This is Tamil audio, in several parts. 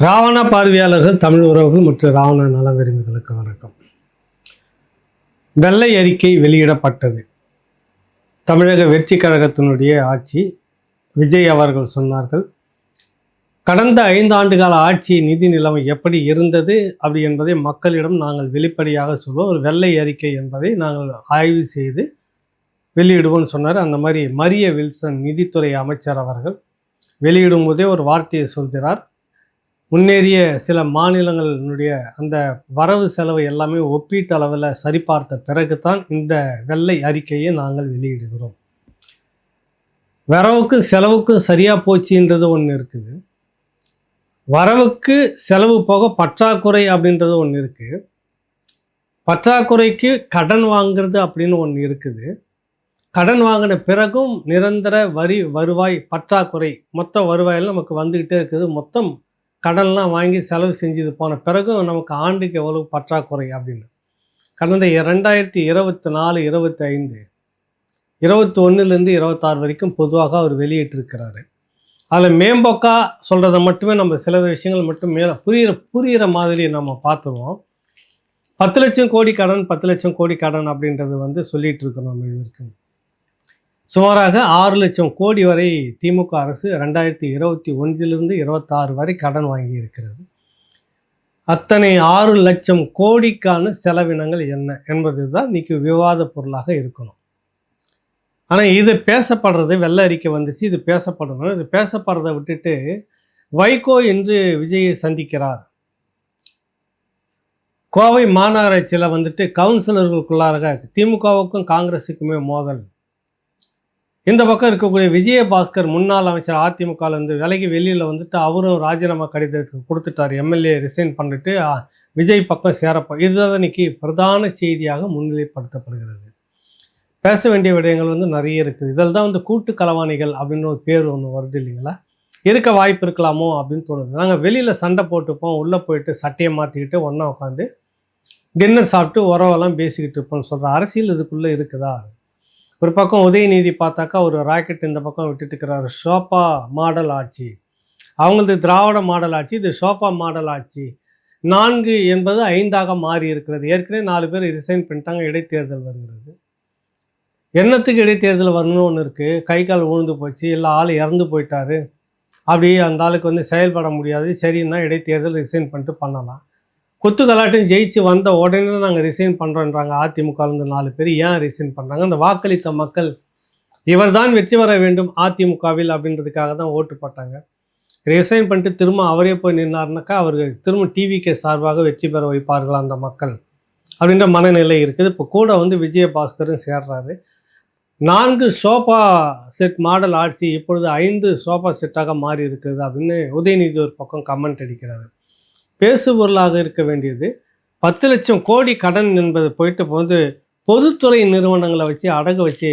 ராவண பார்வையாளர்கள், தமிழ் உறவுகள் மற்றும் ராவண நல விரும்பிகளுக்கு வணக்கம். வெள்ளை அறிக்கை வெளியிடப்பட்டது. தமிழக வெற்றி கழகத்தினுடைய ஆட்சி. விஜய் அவர்கள் சொன்னார்கள், கடந்த 5 ஆண்டுகால ஆட்சி நிதி நிலைமை எப்படி இருந்தது அப்படி என்பதை மக்களிடம் நாங்கள் வெளிப்படையாக சொல்வோம். ஒரு வெள்ளை அறிக்கை என்பதை நாங்கள் ஆய்வு செய்து வெளியிடுவோம்னு சொன்னார். அந்த மாதிரி மரிய வில்சன் நிதித்துறை அமைச்சர் அவர்கள் வெளியிடும் போதே ஒரு வார்த்தையை சொல்கிறார். முன்னேறிய சில மாநிலங்களினுடைய அந்த வரவு செலவு எல்லாமே ஒப்பீட்டு அளவில் சரிபார்த்த பிறகுதான் இந்த வெள்ளை அறிக்கையை நாங்கள் வெளியிடுகிறோம். வரவுக்கு செலவுக்கு சரியாக போச்சுன்றது ஒன்று இருக்குது, வரவுக்கு செலவு போக பற்றாக்குறை அப்படின்றது ஒன்று இருக்குது, பற்றாக்குறைக்கு கடன் வாங்கிறது அப்படின்னு ஒன்று இருக்குது, கடன் வாங்கின பிறகும் நிரந்தர வருவாய் பற்றாக்குறை, மொத்த வருவாயில் நமக்கு வந்துக்கிட்டே இருக்குது. மொத்தம் கடன்லாம் வாங்கி செலவு செஞ்சது போன பிறகும் நமக்கு ஆண்டுக்கு எவ்வளவு பற்றாக்குறை அப்படின்னு கடந்த 2024, 25, 21லேருந்து 26 வரைக்கும் பொதுவாக அவர் வெளியிட்டிருக்கிறாரு. அதில் மேம்போக்கா சொல்கிறத மட்டுமே நம்ம சில விஷயங்கள் மட்டும் மேலே புரிகிற மாதிரி நம்ம பார்த்துருவோம். 10 லட்சம் கோடி கடன், 10 லட்சம் கோடி கடன் அப்படின்றது சொல்லிகிட்டு இருக்கோம். நம்ம இதற்கு சுமாராக 6 லட்சம் கோடி வரை திமுக அரசு 2021லிருந்து 26 வரை கடன் வாங்கி இருக்கிறது. அத்தனை 6 லட்சம் கோடிக்கான செலவினங்கள் என்ன என்பது தான் இன்றைக்கி விவாத பொருளாக இருக்கணும். ஆனால் இது பேசப்படுறது, வெள்ளை அறிக்கை வந்துச்சு, இது பேசப்படணும். இது பேசப்படுறதை விட்டுட்டு வைகோ என்று விஜயை சந்திக்கிறார். கோவை மாநகராட்சியில் கவுன்சிலர்களுக்குள்ளாக திமுகவுக்கும் காங்கிரஸுக்குமே மோதல். இந்த பக்கம் இருக்கக்கூடிய விஜயபாஸ்கர், முன்னாள் அமைச்சர், அதிமுகலேருந்து விலகி வெளியில் அவரும் ராஜினாமா கடிதத்துக்கு கொடுத்துட்டார். எம்எல்ஏ ரிசைன் பண்ணிட்டு விஜய் பக்கம் சேரப்போ. இதுதான் இன்னைக்கு பிரதான செய்தியாக முன்னிலைப்படுத்தப்படுகிறது. பேச வேண்டிய விடயங்கள் நிறைய இருக்குது. இதில் தான் கூட்டு களவாணிகள் அப்படின்னு ஒரு பேர் ஒன்று வருது இல்லைங்களா, இருக்க வாய்ப்பு இருக்கலாமோ அப்படின்னு தோணுது. நாங்கள் வெளியில் சண்டை போட்டுப்போம், உள்ளே போயிட்டு சட்டையை மாற்றிக்கிட்டு ஒன்றா உட்காந்து டின்னர் சாப்பிட்டு உறவெல்லாம் பேசிக்கிட்டு இருப்போம்னு சொல்கிற அரசியல் இதுக்குள்ளே இருக்குதா? ஒரு பக்கம் உதயநிதி பார்த்தாக்கா ஒரு ராக்கெட் இந்த பக்கம் விட்டுட்டு இருக்கிறாரு. ஷோபா மாடல் ஆட்சி, அவங்களது திராவிட மாடல் ஆட்சி, இது ஷோபா மாடல் ஆட்சி. 4 என்பது 5ஆக மாறி இருக்கிறது. ஏற்கனவே 4 பேர் ரிசைன் பண்ணிட்டாங்க. இடைத்தேர்தல் வருகிறது. என்னத்துக்கு இடைத்தேர்தல் வரணும்னு ஒன்று இருக்குது. கை கால் விழுந்து போச்சு, இல்லை ஆள் இறந்து போயிட்டாரு, அப்படி அந்த ஆளுக்கு செயல்பட முடியாது, சரின்னா இடைத்தேர்தல் ரிசைன் பண்ணிட்டு பண்ணலாம். கொத்து கலாட்டம் ஜெயிச்சு வந்த உடனே நாங்கள் ரிசைன் பண்ணுறோன்றாங்க. அதிமுகலேருந்து 4 பேர் ஏன் ரிசைன் பண்ணுறாங்க? அந்த வாக்களித்த மக்கள் இவர் தான் வெற்றி பெற வேண்டும் அதிமுகவில் அப்படின்றதுக்காக தான் ஓட்டு போட்டாங்க. ரிசைன் பண்ணிட்டு திரும்ப அவரே போய் நின்னார்னாக்கா அவர்கள் திரும்ப டிவிகே சார்பாக வெற்றி பெற வைப்பார்கள் அந்த மக்கள் அப்படின்ற மனநிலை இருக்குது. இப்போ கூட விஜயபாஸ்கரும் சேர்றாரு. 4 சோஃபா செட் மாடல் ஆட்சி இப்பொழுது 5 சோஃபா செட்டாக மாறி இருக்கிறது அப்படின்னு உதயநிதி ஒரு பக்கம் கமெண்ட் அடிக்கிறாரு. பேசுபொருளாக இருக்க வேண்டியது 10 லட்சம் கோடி கடன் என்பது போயிட்டு பொதுத்துறை நிறுவனங்களை வச்சு அடகு வச்சு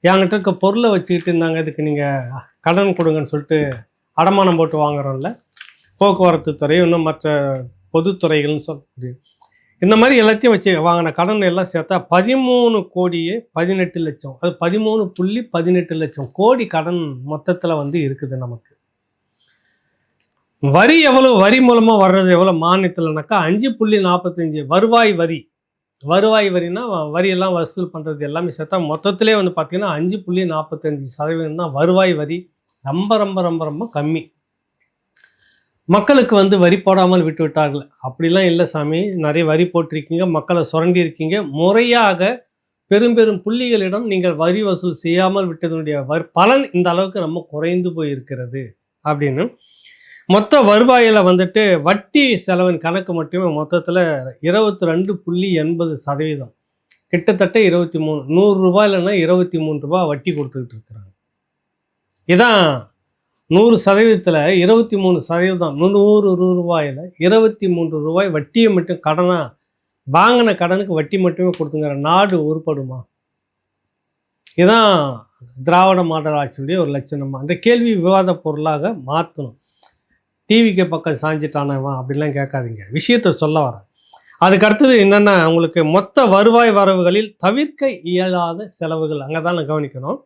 என்கிட்ட இருக்க பொருளை வச்சுக்கிட்டு இருந்தாங்க, இதுக்கு நீங்கள் கடன் கொடுங்கன்னு சொல்லிட்டு அடமானம் போட்டு வாங்குறோம்ல, போக்குவரத்து துறை, இன்னும் மற்ற பொதுத்துறைகள்னு சொல்லக்கூடிய இந்த மாதிரி எல்லாத்தையும் வச்சு வாங்கின கடன் எல்லாம் சேர்த்தா 13 கோடியே 18 லட்சம், அது 13.18 லட்சம் கோடி கடன் மொத்தத்தில் இருக்குது நமக்கு. வரி எவ்வளோ, வரி மூலமாக வர்றது எவ்வளோ மானியத்தில்னாக்கா 5.45 வருவாய் வரினா வரியெல்லாம் வசூல் பண்ணுறது எல்லாமே சேர்த்தா மொத்தத்திலே பார்த்திங்கன்னா 5.45% தான் வருவாய் வரி. ரொம்ப ரொம்ப ரொம்ப ரொம்ப கம்மி. மக்களுக்கு வரி போடாமல் விட்டு விட்டார்கள். அப்படிலாம் இல்லை சாமி, நிறைய வரி போட்டிருக்கீங்க, மக்களை சுரண்டி இருக்கீங்க, முறையாக பெரும் புள்ளிகளிடம் நீங்கள் வரி வசூல் செய்யாமல் விட்டதனுடைய பலன் இந்த அளவுக்கு ரொம்ப குறைந்து போயிருக்கிறது அப்படின்னு மொத்த வருவாயில் வட்டி செலவின் கணக்கு மட்டுமே மொத்தத்தில் 22.80%, கிட்டத்தட்ட 23, 100 ரூபாய் இல்லைன்னா 23 ரூபா வட்டி கொடுத்துக்கிட்டு இருக்கிறாங்க. இதான் 100%, 23%, 100 ரூபாயில் 23 ரூபாய் வட்டியை மட்டும் கடனாக வாங்கின கடனுக்கு வட்டி மட்டுமே கொடுத்துங்கிற நாடு உருப்படுமா? இதுதான் திராவிட மாடல் ஆட்சியுடைய ஒரு லட்சணமா? அந்த கேள்வி விவாத பொருளாக மாற்றணும். டிவிக்கு பக்கம் சாஞ்சிட்டானவன் அப்படிலாம் கேட்காதீங்க, விஷயத்தை சொல்ல வரேன். அதுக்கு அடுத்தது என்னென்னா, உங்களுக்கு மொத்த வருவாய் வரவுகளில் தவிர்க்க இயலாத செலவுகள் அங்கே தான் கவனிக்கணும்.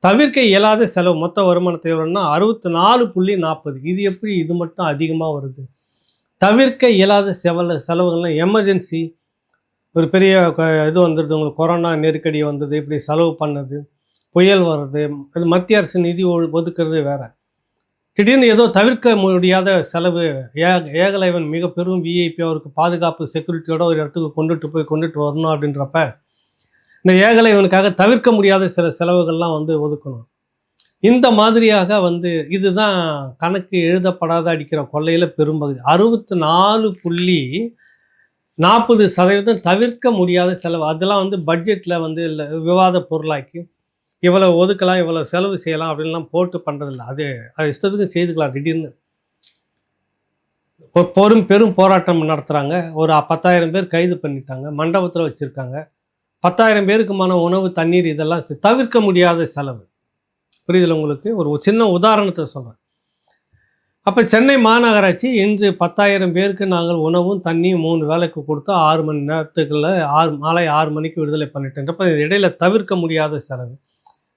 தவிர்க்க இயலாத செலவு மொத்த வருமானத்தை எவ்வளோன்னா 64.40. இது எப்படி இது மட்டும் அதிகமாக வருது? தவிர்க்க இயலாத செலவுகள்லாம் எமர்ஜென்சி, ஒரு பெரிய இது வந்துடுது, உங்களுக்கு கொரோனா நெருக்கடி வந்தது, இப்படி செலவு பண்ணது, புயல் வர்றது, அது மத்திய அரசு நிதி ஒதுக்குறது வேறு. திடீர்னு ஏதோ தவிர்க்க முடியாத செலவு, ஏகலைவன் மிக பெரும் விஐபி, அவருக்கு பாதுகாப்பு செக்யூரிட்டியோட ஒரு இடத்துக்கு கொண்டுட்டு வரணும் அப்படின்றப்ப இந்த ஏகலைவனுக்காக தவிர்க்க முடியாத சில செலவுகள்லாம் ஒதுக்கணும். இந்த மாதிரியாக இதுதான் கணக்கு எழுதப்படாத அடிக்கிற கொள்ளையில் பெரும்பகுதி. 64.40% தவிர்க்க முடியாத செலவு. அதெல்லாம் பட்ஜெட்டில் இல்லை விவாத பொருளாக்கி இவ்வளோ ஒதுக்கலாம், இவ்வளோ செலவு செய்யலாம் அப்படின்லாம் போட்டு பண்ணுறதில்ல. அது இஷ்டத்துக்கு செய்துக்கலாம். திடீர்னு பெரும் போராட்டம் நடத்துகிறாங்க, ஒரு 10,000 பேர் கைது பண்ணிட்டாங்க, மண்டபத்தில் வச்சுருக்காங்க, 10,000 பேருக்குமான உணவு தண்ணீர் இதெல்லாம் தவிர்க்க முடியாத செலவு. புரியுதில்ல உங்களுக்கு? ஒரு சின்ன உதாரணத்தை சொல்கிறேன். அப்போ சென்னை மாநகராட்சி இன்று 10,000 பேருக்கு நாங்கள் உணவும் தண்ணியும் 3 வேளைக்கு கொடுத்து 6 மணி நேரத்துக்குள்ள மாலை 6 மணிக்கு விடுதலை பண்ணிட்டேன்றப்ப இடையில தவிர்க்க முடியாத செலவு.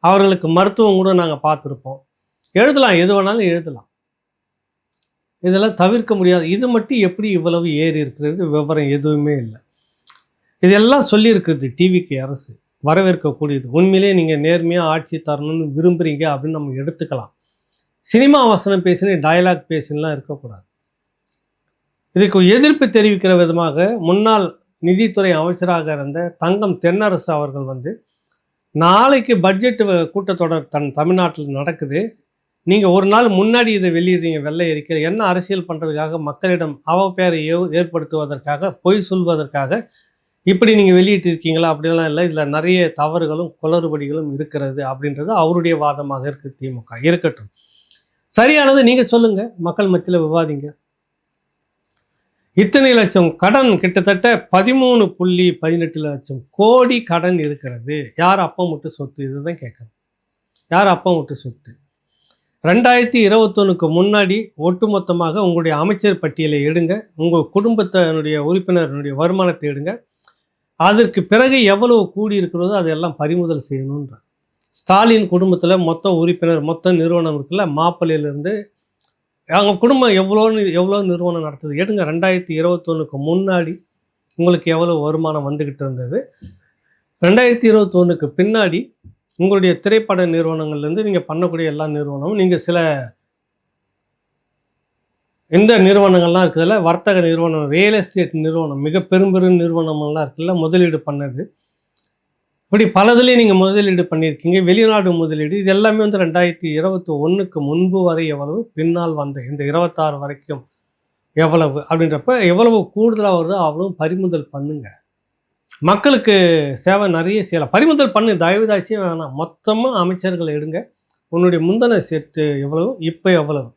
அவர்களுக்கு மருத்துவம் கூட நாங்கள் பார்த்துருப்போம். எழுதலாம், எது வேணாலும் எழுதலாம். இதெல்லாம் தவிர்க்க முடியாது. இது மட்டும் எப்படி இவ்வளவு ஏறி இருக்கிறது? விவரம் எதுவுமே இல்லை. இதெல்லாம் சொல்லியிருக்குது டிவிக்கு அரசு, வரவேற்கக்கூடியது. உண்மையிலேயே நீங்கள் நேர்மையாக ஆட்சி தரணும்னு விரும்புகிறீங்க அப்படின்னு நம்ம எடுத்துக்கலாம். சினிமா வசனம் பேசினே டயலாக் பேசினலாம் இருக்கக்கூடாது. இதுக்கு எதிர்ப்பு தெரிவிக்கிற விதமாக முன்னாள் நிதித்துறை அமைச்சராக இருந்த தங்கம் தென்னரசு அவர்கள் நாளைக்கு பட்ஜெட் கூட்டத்தொடர் தமிழ்நாட்டில் நடக்குது, நீங்கள் ஒரு நாள் முன்னாடி இதை வெளியிடுறீங்க வெள்ளை அறிக்கை, என்ன அரசியல் பண்ணுறதுக்காக, மக்களிடம் அவப்பெயரை ஏற்படுத்துவதற்காக, பொய் சொல்வதற்காக இப்படி நீங்கள் வெளியிட்டிருக்கீங்களா? அப்படிலாம் இல்லை, இதில் நிறைய தவறுகளும் குளறுபடிகளும் இருக்கிறது அப்படின்றது அவருடைய வாதமாக இருக்குது. திமுக இருக்கட்டும், சரியானது நீங்கள் சொல்லுங்கள், மக்கள் மத்தியில் விவாதிங்க. இத்தனை லட்சம் கடன், கிட்டத்தட்ட 13.18 லட்சம் கோடி கடன் இருக்கிறது. யார் அப்பம் விட்டு சொத்து? இதுதான் கேட்குறேன். யார் அப்பம் விட்டு சொத்து? 2021க்கு முன்னாடி ஒட்டுமொத்தமாக உங்களுடைய அமைச்சர் பட்டியலை எடுங்க, உங்கள் குடும்பத்தினுடைய உறுப்பினருடைய வருமானத்தை எடுங்க, அதற்கு பிறகு எவ்வளவு கூடி இருக்கிறதோ அதெல்லாம் பறிமுதல் செய்யணுன்ற. ஸ்டாலின் குடும்பத்தில் மொத்த உறுப்பினர், மொத்த நிறுவனம் இருக்குல்ல, மாப்பிள்ளையிலேருந்து அவங்க குடும்பம் எவ்வளோ நிறுவனம் நடத்துது எடுங்க. 2021க்கு முன்னாடி உங்களுக்கு எவ்வளோ வருமானம் வந்துக்கிட்டு இருந்தது, 2021க்கு பின்னாடி உங்களுடைய திரைப்பட நிறுவனங்கள்லேருந்து நீங்கள் பண்ணக்கூடிய எல்லா நிறுவனமும், நீங்கள் சில இந்த நிறுவனங்கள்லாம் இருக்குதுல்ல, வர்த்தக நிறுவனம், ரியல் எஸ்டேட் நிறுவனம், மிக பெரும் நிறுவனங்கள்லாம் இருக்குல்ல, முதலீடு பண்ணது, இப்படி பலதுலேயும் நீங்கள் முதலீடு பண்ணியிருக்கீங்க. வெளிநாடு முதலீடு, இது எல்லாமே 2021க்கு முன்பு வரை எவ்வளவு, பின்னால் வந்த இந்த 26 வரைக்கும் எவ்வளவு அப்படின்றப்ப எவ்வளவு கூடுதலாக வருதோ அவ்வளவு பறிமுதல் பண்ணுங்க. மக்களுக்கு சேவை நிறைய செய்யலாம். பறிமுதல் பண்ணு, தயவுதாச்சும் வேணாம். மொத்தமாக அமைச்சர்கள் எடுங்க, உன்னுடைய முந்தின செட்டு எவ்வளவு, இப்போ எவ்வளவு,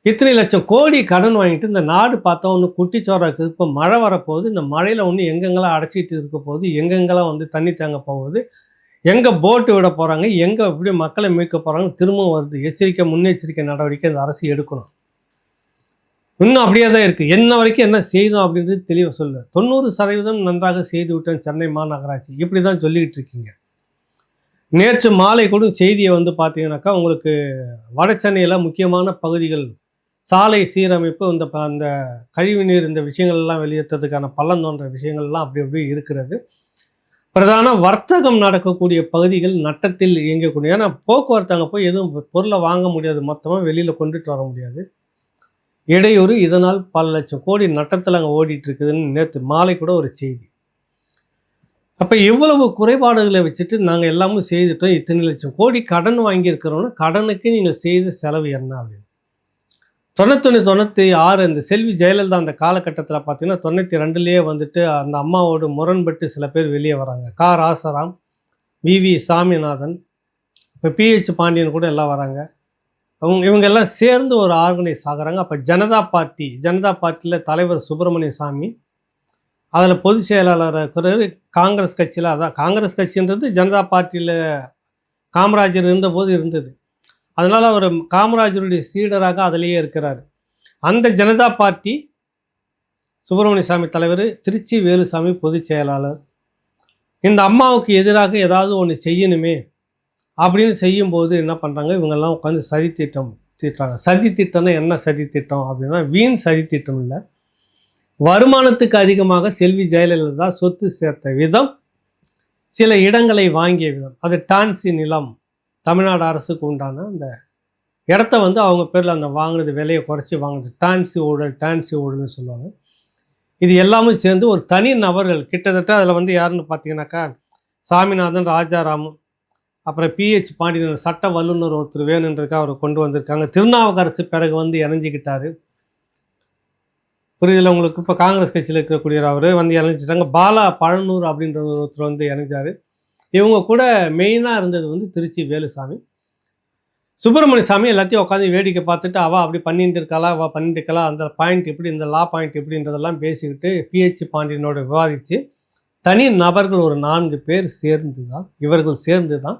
இத்தனை லட்சம் கோடி கடன் வாங்கிட்டு இந்த நாடு பார்த்தா ஒன்று குட்டிச்சோறாக இருக்குது. இப்போ மழை வரப்போகுது, இந்த மழையில் எங்கெங்கெல்லாம் அடைச்சிட்டு இருக்க போகுது, எங்கெங்கெல்லாம் தண்ணி தேங்க போகுது, எங்கே போட்டு விட போகிறாங்க, எங்கே எப்படி மக்களை மீட்க போகிறாங்க, திரும்பவும் வருது. எச்சரிக்கை, முன்னெச்சரிக்கை நடவடிக்கை இந்த அரசு எடுக்கணும். இன்னும் அப்படியே தான் இருக்குது. என்ன வரைக்கும் என்ன செய்தோம் அப்படின்றது தெளிவாக சொல்ல. 90% நன்றாக செய்து விட்டேன் சென்னை மாநகராட்சி, இப்படி தான் சொல்லிக்கிட்டு இருக்கீங்க. நேற்று மாலை கூட செய்தியை பார்த்தீங்கன்னாக்கா, உங்களுக்கு வட சென்னையில் முக்கியமான பகுதிகள் சாலை சீரமைப்பு, அந்த கழிவுநீர், இந்த விஷயங்கள்லாம் வெளியேற்றதுக்கான பள்ளம் தோன்ற விஷயங்கள்லாம் அப்படி இருக்கிறது. பிரதான வர்த்தகம் நடக்கக்கூடிய பகுதிகள் நட்டத்தில் இயங்கக்கூடிய, ஏன்னா போக்குவரத்து அங்கே போய் எதுவும் பொருளை வாங்க முடியாது, மொத்தமாக வெளியில் கொண்டுட்டு வர முடியாது, இடையூறு. இதனால் பல லட்சம் கோடி நட்டத்தில் அங்கே ஓடிட்டு இருக்குதுன்னு நேற்று மாலை கூட ஒரு செய்தி. அப்போ இவ்வளவு குறைபாடுகளை வச்சுட்டு நாங்கள் எல்லாமும் செய்துட்டோம், இத்தனை லட்சம் கோடி கடன் வாங்கியிருக்கிறோன்னா கடனுக்கு நீங்கள் செய்த செலவு என்ன அப்படின்னு. 96 இந்த செல்வி ஜெயலலிதா அந்த காலகட்டத்தில் பார்த்தீங்கன்னா 92லேயே அந்த அம்மாவோடு முரண்பட்டு சில பேர் வெளியே வராங்க. ராசாராம், வி சாமிநாதன், இப்போ PH பாண்டியன் கூட எல்லாம் வராங்க. இவங்கெல்லாம் சேர்ந்து ஒரு ஆர்கனைஸ் ஆகிறாங்க. அப்போ ஜனதா பார்ட்டியில் தலைவர் சுப்பிரமணிய சாமி, அதில் பொதுச் செயலாளர் இருக்கிறவர், காங்கிரஸ் கட்சியில், அதான் காங்கிரஸ் கட்சின்றது ஜனதா பார்ட்டியில் காமராஜர் இருந்தபோது இருந்தது, அதனால் அவர் காமராஜருடைய சீடராக அதிலேயே இருக்கிறார். அந்த ஜனதா பார்ட்டி சுப்பிரமணிய சாமி தலைவர், திருச்சி வேலுசாமி பொதுச் செயலாளர். இந்த அம்மாவுக்கு எதிராக ஏதாவது ஒன்று செய்யணுமே அப்படின்னு செய்யும்போது என்ன பண்ணுறாங்க, இவங்கெல்லாம் உட்காந்து சதி திட்டம் தீட்டுறாங்க. சதி திட்டம்னா என்ன சதி திட்டம் அப்படின்னா, வீண் சதி திட்டம் இல்லை. வருமானத்துக்கு அதிகமாக செல்வி ஜெயலலிதா சொத்து சேர்த்த விதம், சில இடங்களை வாங்கிய விதம், அது டான்சி நிலம், தமிழ்நாடு அரசுக்கு உண்டான அந்த இடத்த வந்து அவங்க பேரில் அந்த வாங்கினது விலையை குறைச்சி வாங்கினது டான்சி ஊழல்னு சொல்லுவாங்க. இது எல்லாமே சேர்ந்து ஒரு தனி நபர்கள் கிட்டத்தட்ட அதில் வந்து யாருன்னு பார்த்தீங்கன்னாக்கா, சாமிநாதன், ராஜாராமன், அப்புறம் பிஹெச் பாண்டியன் சட்ட வல்லுநர் ஒருத்தர் வேணுன்றதுக்காக அவரை கொண்டு வந்திருக்காங்க. திருநாவுக்கரசு பிறகு வந்து இணைஞ்சிக்கிட்டாரு. புரியுதில்ல உங்களுக்கு? இப்போ காங்கிரஸ் கட்சியில் இருக்கக்கூடிய அவர் வந்து இணைஞ்சிட்டாங்க. பாலா பழனூர் அப்படின்ற ஒருத்தர் வந்து இணைஞ்சார். இவங்க கூட மெயினாக இருந்தது வந்து திருச்சி வேலுசாமி. சுப்பிரமணிய சாமி எல்லாத்தையும் உட்காந்து வேடிக்கை பார்த்துட்டு, அவள் அப்படி பண்ணிட்டு இருக்காளா, அவள் பண்ணிட்டு இருக்கலாம், அந்த பாயிண்ட் எப்படி, இந்த லா பாயிண்ட் எப்படின்றதெல்லாம் பேசிக்கிட்டு பிஹெச் பாண்டியனோட விவாதித்து, தனி நபர்கள் ஒரு 4 பேர் இவர்கள் சேர்ந்து தான்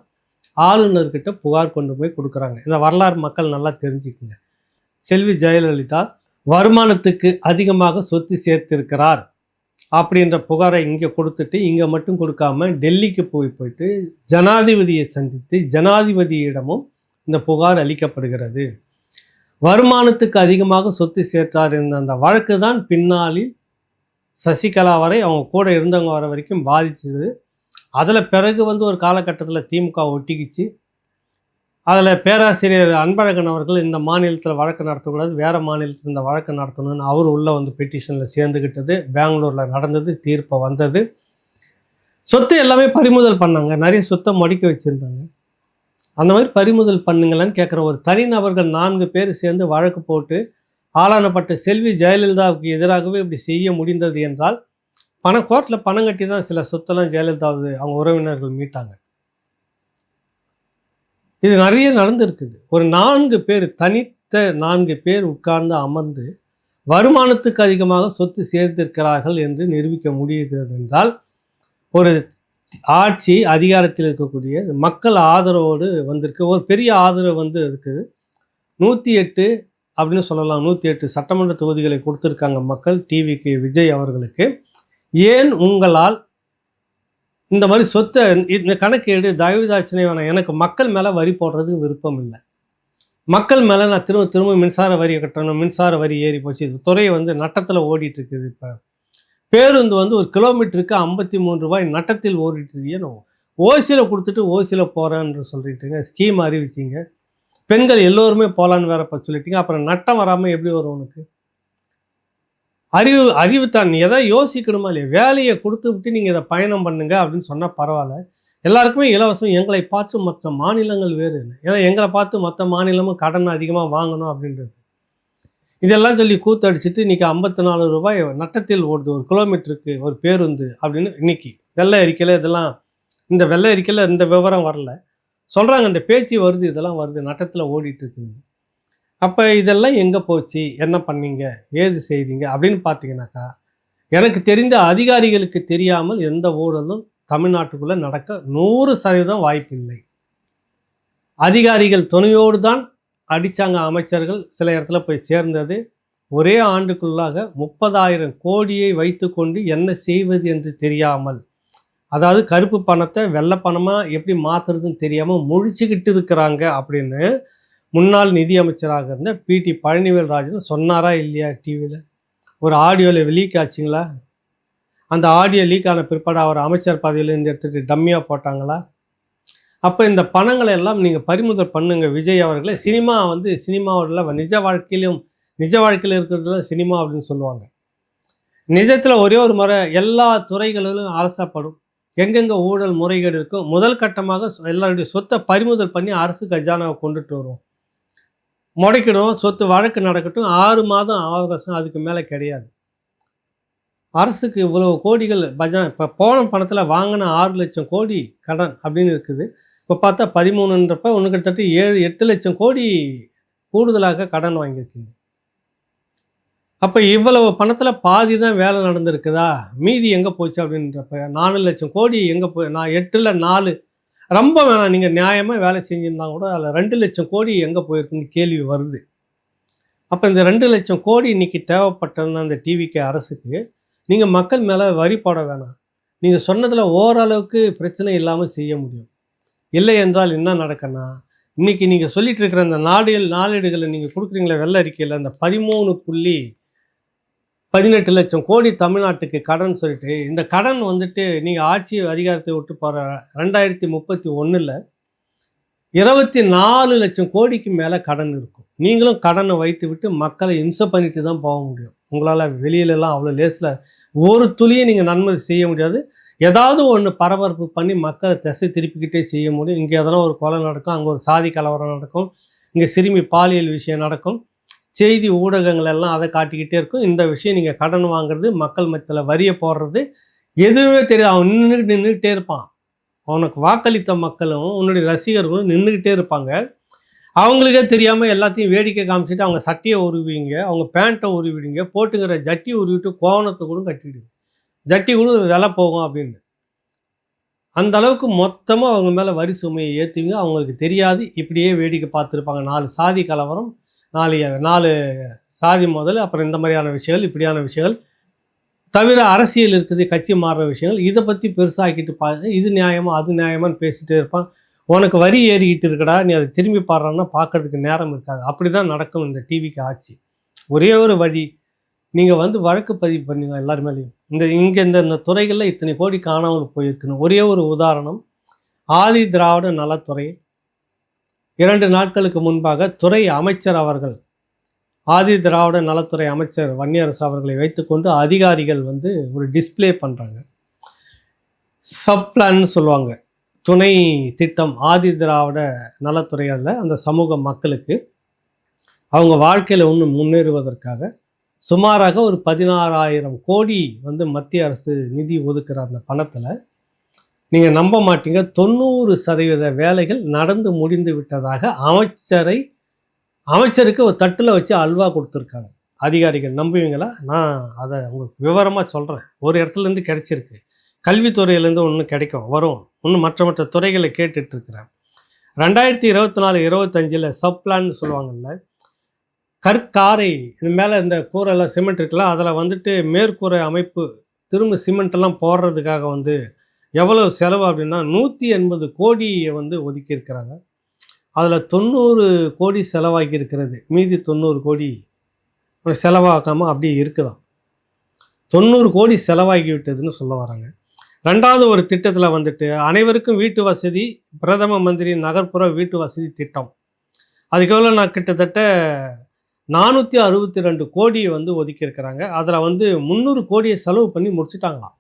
ஆளுநர்கிட்ட புகார் கொண்டு போய் கொடுக்குறாங்க. இந்த வரலாறு மக்கள் நல்லா தெரிஞ்சுக்குங்க. செல்வி ஜெயலலிதா வருமானத்துக்கு அதிகமாக சொத்து சேர்த்திருக்கிறார் அப்படின்ற புகாரை இங்கே கொடுத்துட்டு, இங்கே மட்டும் கொடுக்காம டெல்லிக்கு போயிட்டு ஜனாதிபதியை சந்தித்து ஜனாதிபதியிடமும் இந்த புகார் அளிக்கப்படுகிறது. வருமானத்துக்கு அதிகமாக சொத்து சேர்த்தார் என்ற அந்த வழக்கு தான் பின்னாளில் சசிகலா வரை அவங்க கூட இருந்தவங்க வர வரைக்கும் பாதிச்சது. அதில் பிறகு வந்து ஒரு காலகட்டத்தில் திமுக ஒட்டிக்கிச்சு. அதில் பேராசிரியர் அன்பழகன் அவர்கள் இந்த மாநிலத்தில் வழக்கு நடத்தக்கூடாது, வேறு மாநிலத்தில் இந்த வழக்கு நடத்தணும்னு அவர் உள்ளே வந்து பெட்டிஷனில் சேர்ந்துக்கிட்டது. பெங்களூரில் நடந்தது, தீர்ப்பு வந்தது. சொத்து எல்லாமே பறிமுதல் பண்ணாங்க. நிறைய சொத்தை முடக்கி வச்சுருந்தாங்க. அந்த மாதிரி பறிமுதல் பண்ணுங்களேன்னு கேட்குற ஒரு தனிநபர்கள் 4 பேர் சேர்ந்து வழக்கு போட்டு ஆளானப்பட்ட செல்வி ஜெயலலிதாவுக்கு எதிராகவே இப்படி செய்ய முடிந்தது என்றால், கோர்ட்டில் பணம் கட்டி தான் சில சொத்தெல்லாம் ஜெயலலிதாவுது அவங்க உறவினர்கள் மீட்டாங்க. இது நிறைய நடந்திருக்குது. ஒரு 4 பேர், தனித்த 4 பேர் உட்கார்ந்து அமர்ந்து வருமானத்துக்கு அதிகமாக சொத்து சேர்த்திருக்கிறார்கள் என்று நிரூபிக்க முடிகிறது என்றால், ஒரு ஆட்சி அதிகாரத்தில் இருக்கக்கூடிய மக்கள் ஆதரவோடு வந்திருக்கு. ஒரு பெரிய ஆதரவு வந்து இருக்குது. 108 அப்படின்னு சொல்லலாம். 108 சட்டமன்ற தொகுதிகளை கொடுத்துருக்காங்க மக்கள் டிவிக்கு, விஜய் அவர்களுக்கு. ஏன் உங்களால் இந்த மாதிரி சொத்தை இந்த கணக்கேடு தயவுதாட்சணை வேணாம். எனக்கு மக்கள் மேலே வரி போடுறதுக்கு விருப்பம் இல்லை. மக்கள் மேலே நான் திரும்ப மின்சார வரியை கட்டணும், மின்சார வரி ஏறி போச்சு. துறையை வந்து நட்டத்தில் ஓடிட்டு இருக்குது. இப்போ பேருந்து வந்து ஒரு கிலோமீட்டருக்கு 53 ரூபாய் நட்டத்தில் ஓடிட்டு ஓசியில் கொடுத்துட்டு ஓசியில் போகிறேன்னு சொல்லிட்டுங்க ஸ்கீம் அறிவிச்சிங்க. பெண்கள் எல்லோருமே போகலான்னு வேற சொல்லிட்டீங்க. அப்புறம் நட்டம் வராமல் எப்படி வரும் உனக்கு? அறிவு தான். நீ எதாவது யோசிக்கணுமா இல்லையா? வேலையை கொடுத்து விட்டு நீங்கள் இதை பயணம் பண்ணுங்க அப்படின்னு சொன்னால் பரவாயில்ல. எல்லாருக்குமே இலவசம். எங்களை பார்த்து மற்ற மாநிலங்கள் வேறு. ஏன்னா எங்களை பார்த்து மற்ற மாநிலமும் கடன் அதிகமாக வாங்கணும் அப்படின்றது. இதெல்லாம் சொல்லி கூத்தடிச்சிட்டு இன்றைக்கி 54 ரூபாய் நட்டத்தில் ஓடுது ஒரு கிலோமீட்டருக்கு ஒரு பேருந்து அப்படின்னு இன்னைக்கு வெள்ளை அறிக்கையில் இதெல்லாம், இந்த வெள்ளை அறிக்கையில் இந்த விவரம் வரல, சொல்கிறாங்க. இந்த பேச்சு வருது, இதெல்லாம் வருது, நட்டத்தில் ஓடிட்டு இருக்குது. அப்போ இதெல்லாம் எங்கே போச்சு, என்ன பண்ணீங்க, ஏது செய்தீங்க அப்படின்னு பார்த்தீங்கன்னாக்கா, எனக்கு தெரிந்த அதிகாரிகளுக்கு தெரியாமல் எந்த ஊழலும் தமிழ்நாட்டுக்குள்ளே நடக்க 100% வாய்ப்பில்லை. அதிகாரிகள் துணையோடு தான் அடித்தாங்க அமைச்சர்கள், சில இடத்துல போய் சேர்ந்தது. ஒரே ஆண்டுக்குள்ளாக 30,000 கோடியை வைத்து கொண்டு என்ன செய்வது என்று தெரியாமல், அதாவது கருப்பு பணத்தை வெள்ளை பணமாக எப்படி மாற்றுறதுன்னு தெரியாமல் முழிச்சுக்கிட்டு இருக்கிறாங்க அப்படின்னு முன்னாள் நிதியமைச்சராக இருந்த பிடி பழனிவேல்ராஜன் சொன்னாரா இல்லையா டிவியில்? ஒரு ஆடியோவில் லீக் ஆச்சுங்களா? அந்த ஆடியோ லீக் ஆன பிற்பாடு அவர் அமைச்சர் பதவியிலேருந்து எடுத்துகிட்டு டம்மியாக போட்டாங்களா? அப்போ இந்த பணங்களை எல்லாம் நீங்கள் பறிமுதல் பண்ணுங்க விஜய் அவர்களே. சினிமா வந்து சினிமாவில் நிஜ வாழ்க்கையில் இருக்கிறதுல சினிமா அப்படின்னு சொல்லுவாங்க. நிஜத்தில் ஒரே ஒரு முறை எல்லா துறைகளிலும் அலசப்படும். எங்கெங்கே ஊழல் முறைகேடு இருக்கும், முதல் கட்டமாக எல்லாருடைய சொத்தை பறிமுதல் பண்ணி அரசு கஜானாவை கொண்டுட்டு வருவோம். முடக்கிடும். சொத்து வழக்கு நடக்கட்டும். 6 மாதம் அவகாசம், அதுக்கு மேலே கிடையாது. அரசுக்கு இவ்வளோ கோடிகள் இப்போ போன பணத்தில் வாங்கின 6 லட்சம் கோடி கடன் அப்படின்னு இருக்குது. இப்போ பார்த்தா 13ன்றப்ப ஒன்று கிட்டத்தட்ட 7-8 லட்சம் கோடி கூடுதலாக கடன் வாங்கியிருக்கீங்க. அப்போ இவ்வளவு பணத்தில் பாதி தான் வேலை நடந்திருக்குதா, மீதி எங்கே போச்சு அப்படின்றப்ப 4 லட்சம் கோடி எங்கே போய், நான் 8ல் 4 ரொம்ப வேணாம், நீங்கள் நியாயமாக வேலை செஞ்சுருந்தா கூட அதில் 2 லட்சம் கோடி எங்கே போயிருக்குன்னு கேள்வி வருது. அப்போ இந்த 2 லட்சம் கோடி இன்றைக்கி தேவைப்பட்டதுன்னா அந்த டிவிக்கு அரசுக்கு நீங்கள் மக்கள் மேலே வரி போட வேணாம். நீங்கள் சொன்னதில் ஓரளவுக்கு பிரச்சனை இல்லாமல் செய்ய முடியும். இல்லை என்றால் என்ன நடக்குன்னா, இன்றைக்கி நீங்கள் சொல்லிட்டு இருக்கிற அந்த நாளேடுகளை நீங்கள் கொடுக்குறீங்களே வெள்ளை அறிக்கையில், அந்த 13.18 லட்சம் கோடி தமிழ்நாட்டுக்கு கடன் சொல்லிட்டு, இந்த கடன் வந்துட்டு நீங்கள் ஆட்சி அதிகாரத்தை விட்டு போகிற 2031ல் 24 லட்சம் கோடிக்கு மேலே கடன் இருக்கும். நீங்களும் கடனை வைத்து விட்டு மக்களை இம்சை பண்ணிட்டு தான் போக முடியும். உங்களால் வெளியிலலாம் அவ்வளோ லேசில் ஒரு துளியும் நீங்கள் நன்மை செய்ய முடியாது. ஏதாவது ஒன்று பரபரப்பு பண்ணி மக்களை திசை திருப்பிக்கிட்டே செய்ய முடியும். இங்கே எதனா ஒரு கொலை நடக்கும், அங்கே ஒரு சாதி கலவரம் நடக்கும், இங்கே சிறுமி பாலியல் விஷயம் நடக்கும். செய்தி ஊடகங்கள் எல்லாம் அதை காட்டிக்கிட்டே இருக்கும். இந்த விஷயம் நீங்கள் கடன் வாங்குறது, மக்கள் மத்தியில் வரியை போடுறது எதுவுமே தெரியாது. அவன் நின்றுக்கிட்டே இருப்பான். அவனுக்கு வாக்களித்த மக்களும் உன்னுடைய ரசிகர்களும் நின்றுக்கிட்டே இருப்பாங்க. அவங்களுக்கே தெரியாமல் எல்லாத்தையும் வேடிக்கை காமிச்சிட்டு அவங்க சட்டையை உருவிங்க, அவங்க பேண்ட்டை உருவிடுங்க, போட்டுங்கிற ஜட்டி உருவிட்டு கோவணத்தை கூட கட்டிடுங்க. ஜட்டி கூட விலை போகும் அப்படின்னு. அந்த அளவுக்கு மொத்தமாக அவங்க மேலே வரி சுமையை ஏற்றுவீங்க. அவங்களுக்கு தெரியாது. இப்படியே வேடிக்கை பார்த்துருப்பாங்க. 4 சாதி கலவரம், 4 சாதி முதல், அப்புறம் இந்த மாதிரியான விஷயங்கள், இப்படியான விஷயங்கள் தவிர அரசியல் இருக்குது, கட்சி மாறுற விஷயங்கள், இதை பற்றி பெருசாக்கிட்டு இது நியாயமா அது நியாயமான்னு பேசிகிட்டே இருப்பான். உனக்கு வரி ஏறிக்கிட்டு இருக்கடா, நீ அதை திரும்பி பாடுறான்னா பார்க்கறதுக்கு நேரம் இருக்காது. அப்படி தான் நடக்கும் இந்த டிவிக்கு ஆட்சி. ஒரே ஒரு வழி, நீங்கள் வழக்கு பதிவு பண்ணுங்க எல்லார் மேலேயும். இங்கே இந்த துறைகளில் இத்தனை கோடி காணாமல் போயிருக்கணும். ஒரே ஒரு உதாரணம், ஆதி திராவிட நலத்துறை 2 நாட்களுக்கு முன்பாக துறை அமைச்சர் அவர்கள், ஆதி திராவிட நலத்துறை அமைச்சர் வன்னியரசு அவர்களை வைத்துக்கொண்டு அதிகாரிகள் ஒரு டிஸ்பிளே பண்ணுறாங்க. சப்ளான்னு சொல்லுவாங்க, துணை திட்டம் ஆதி திராவிட நலத்துறையில் அந்த சமூக மக்களுக்கு அவங்க வாழ்க்கையில் இன்னும் முன்னேறுவதற்காக சுமாராக ஒரு 16,000 கோடி மத்திய அரசு நிதி ஒதுக்குற அந்த பணத்தில் நீங்கள் நம்ப மாட்டீங்க, 90% வேலைகள் நடந்து முடிந்து விட்டதாக அமைச்சருக்கு ஒரு தட்டில் வச்சு அல்வா கொடுத்துருக்காங்க அதிகாரிகள். நம்புவீங்களா? நான் அதை உங்களுக்கு விவரமாக சொல்கிறேன். ஒரு இடத்துலேருந்து கிடைச்சிருக்கு, கல்வித்துறையிலேருந்து ஒன்று கிடைக்கும், வரும், இன்னும் மற்ற துறைகளை கேட்டுட்ருக்கிறேன். 2024-25 சப்ளான்னு சொல்லுவாங்கள்ல, கற்காரை இது மேலே இந்த கூரைலாம் சிமெண்ட் இருக்குல்ல, அதில் மேற்கூரை அமைப்பு திரும்ப சிமெண்ட்டெல்லாம் போடுறதுக்காக எவ்வளோ செலவு அப்படின்னா 180 கோடியை ஒதுக்கியிருக்கிறாங்க. அதில் 90 கோடி செலவாகி இருக்கிறது, மீதி 90 கோடி செலவாக்காமல் அப்படியே இருக்குதான். 90 கோடி செலவாகி விட்டதுன்னு சொல்ல வராங்க. 2வது ஒரு திட்டத்தில் அனைவருக்கும் வீட்டு வசதி, பிரதம மந்திரி நகர்ப்புற வீட்டு வசதி திட்டம். அதுக்கு எவ்வளோ நான் கிட்டத்தட்ட 462 கோடியை ஒதுக்கியிருக்கிறாங்க. அதில் 300 கோடியை செலவு பண்ணி முடிச்சுட்டாங்களாம்.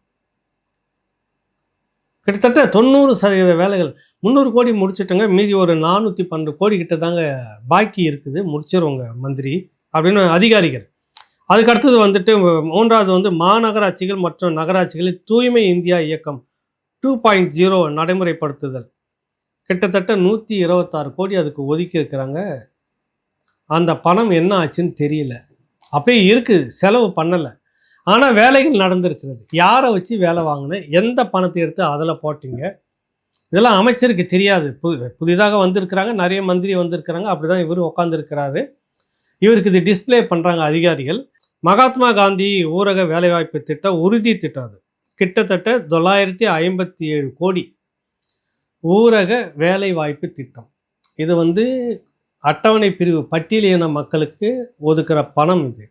கிட்டத்தட்ட 90% வேலைகள் 300 கோடி முடிச்சுட்டோங்க, மீதி ஒரு 412 கோடி கிட்ட தாங்க பாக்கி இருக்குது, முடிச்சிருவோங்க மந்திரி அப்படின்னு அதிகாரிகள். அதுக்கு அடுத்தது 3வது மாநகராட்சிகள் மற்றும் நகராட்சிகளில் தூய்மை இந்தியா இயக்கம் 2.0 நடைமுறைப்படுத்துதல். கிட்டத்தட்ட 126 கோடி அதுக்கு ஒதுக்கி இருக்கிறாங்க. அந்த பணம் என்ன ஆச்சுன்னு தெரியல, அப்படியே இருக்குது, செலவு பண்ணலை. ஆனால் வேலைகள் நடந்திருக்கிறது. யாரை வச்சு வேலை வாங்கினேன், எந்த பணத்தை எடுத்து அதில் போட்டிங்க, இதெல்லாம் அமைச்சருக்கு தெரியாது. புதிதாக வந்திருக்கிறாங்க, நிறைய மந்திரி வந்திருக்கிறாங்க, அப்படி தான் இவர் உட்காந்துருக்கிறாரு. இவருக்கு இது டிஸ்பிளே பண்ணுறாங்க அதிகாரிகள். மகாத்மா காந்தி ஊரக வேலைவாய்ப்பு திட்டம், உறுதி திட்டம். அது கிட்டத்தட்ட 957 கோடி ஊரக வேலைவாய்ப்பு திட்டம். இது அட்டவணை பிரிவு பட்டியலின மக்களுக்கு ஒதுக்குற பணம். இது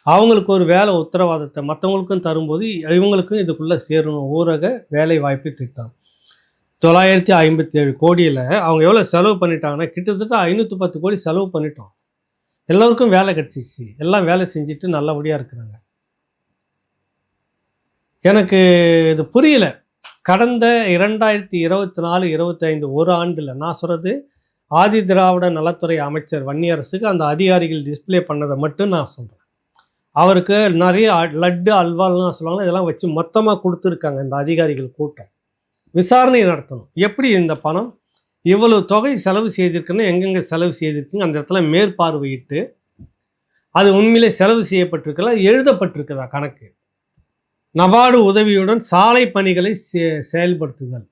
அவங்களுக்கு ஒரு வேலை உத்தரவாதத்தை மற்றவங்களுக்கும் தரும்போது இவங்களுக்கும் இதுக்குள்ளே சேரணும். ஊரக வேலை வாய்ப்பு திட்டம் 957 கோடியில் அவங்க எவ்வளோ செலவு பண்ணிட்டாங்கன்னா, கிட்டத்தட்ட 510 கோடி செலவு பண்ணிட்டோம். எல்லோருக்கும் வேலை கிடச்சிடுச்சு, எல்லாம் வேலை செஞ்சுட்டு நல்லபடியாக இருக்கிறாங்க. எனக்கு இது புரியல. கடந்த 2024-25 ஒரு ஆண்டில், நான் சொல்கிறது ஆதி திராவிட நலத்துறை அமைச்சர் வன்னியரசுக்கு அந்த அதிகாரிகள் டிஸ்பிளே பண்ணதை மட்டும் நான் சொல்கிறேன். அவருக்கு நிறைய லட்டு அல்வாலாம் சொல்லுவாங்க, இதெல்லாம் வச்சு மொத்தமாக கொடுத்துருக்காங்க இந்த அதிகாரிகள் கூட்டம். விசாரணை நடத்தணும், எப்படி இந்த பணம் இவ்வளவு தொகை செலவு செய்திருக்குன்னு, எங்கெங்கே செலவு செய்திருக்குங்க அந்த இடத்துல மேற்பார்வையிட்டு அது உண்மையிலே செலவு செய்யப்பட்டிருக்கல, எழுதப்பட்டிருக்குதா கணக்கு. நபார்டு உதவியுடன் சாலை பணிகளை செயல்படுத்துதல்,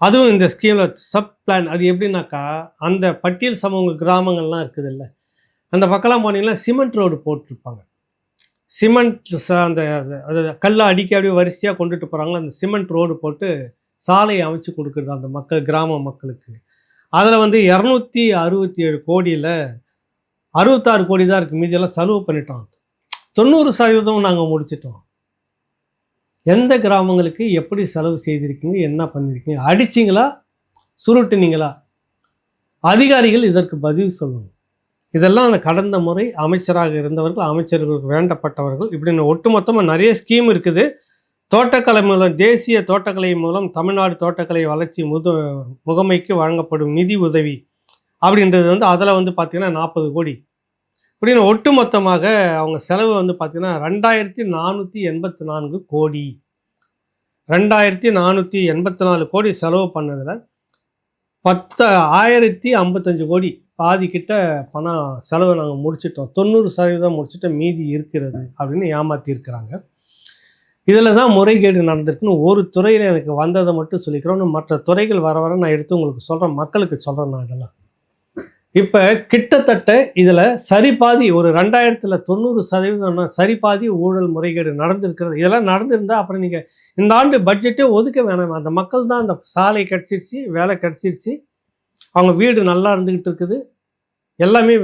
அதுவும் இந்த ஸ்கீமில் சப் பிளான். அது எப்படின்னாக்கா, அந்த பட்டியல் சமூக கிராமங்கள்லாம் இருக்குது இல்லை, அந்த பக்கம்லாம் போனீங்கன்னா சிமெண்ட் ரோடு போட்டிருப்பாங்க. சிமெண்ட் அந்த கல்லை அடிக்க அப்படியே வரிசையாக கொண்டுட்டு போகிறாங்களா, அந்த சிமெண்ட் ரோடு போட்டு சாலை அமைச்சு கொடுக்குறது அந்த மக்கள், கிராம மக்களுக்கு. அதில் வந்து 267 கோடியில் 66 கோடி தான் இருக்குது, மீதியெல்லாம் செலவு பண்ணிட்டோம். 90% நாங்கள் முடிச்சிட்டோம். எந்த கிராமங்களுக்கு எப்படி செலவு செய்திருக்கீங்க, என்ன பண்ணியிருக்கீங்க, அடிச்சிங்களா சுருட்டுனீங்களா? அதிகாரிகள் இதற்கு பதில் சொல்லணும். இதெல்லாம் கடந்த முறை அமைச்சராக இருந்தவர்கள், அமைச்சர்களுக்கு வேண்டப்பட்டவர்கள், இப்படின்னு ஒட்டுமொத்தமாக நிறைய ஸ்கீம் இருக்குது. தோட்டக்கலை மூலம், தேசிய தோட்டக்கலை மூலம் தமிழ்நாடு தோட்டக்கலை வளர்ச்சி முகமைக்கு வழங்கப்படும் நிதி உதவி அப்படின்றது வந்து அதில் வந்து பார்த்திங்கன்னா 40 கோடி இப்படின்னு ஒட்டுமொத்தமாக அவங்க செலவு வந்து பார்த்திங்கன்னா 2484 கோடி. 2484 கோடி செலவு பண்ணதில் 1055 கோடி, பாதி கிட்ட பணம் செலவை நாங்கள் முடிச்சிட்டோம், 90% முடிச்சுட்டு மீதி இருக்கிறது அப்படின்னு ஏமாற்றிருக்கிறாங்க. இதில் தான் முறைகேடு நடந்திருக்குன்னு ஒரு துறையில் எனக்கு வந்ததை மட்டும் சொல்லிக்கிறோன்னு, மற்ற துறைகள் வர வர நான் எடுத்து உங்களுக்கு சொல்கிறேன், மக்களுக்கு சொல்கிறேன் நான் இதெல்லாம். இப்போ கிட்டத்தட்ட இதில் சரிபாதி, ஒரு 2000ல் 90% சரிபாதி ஊழல் முறைகேடு நடந்திருக்கிறது. இதெல்லாம் நடந்திருந்தால் அப்புறம் நீங்கள் இந்த ஆண்டு பட்ஜெட்டே ஒதுக்க வேணாம். அந்த மக்கள் தான் அந்த சாலை கிடச்சிருச்சு, வேலை கிடச்சிருச்சு, அவங்க வீடு நல்லா இருந்துக்கிட்டு இருக்குது, எல்லாமே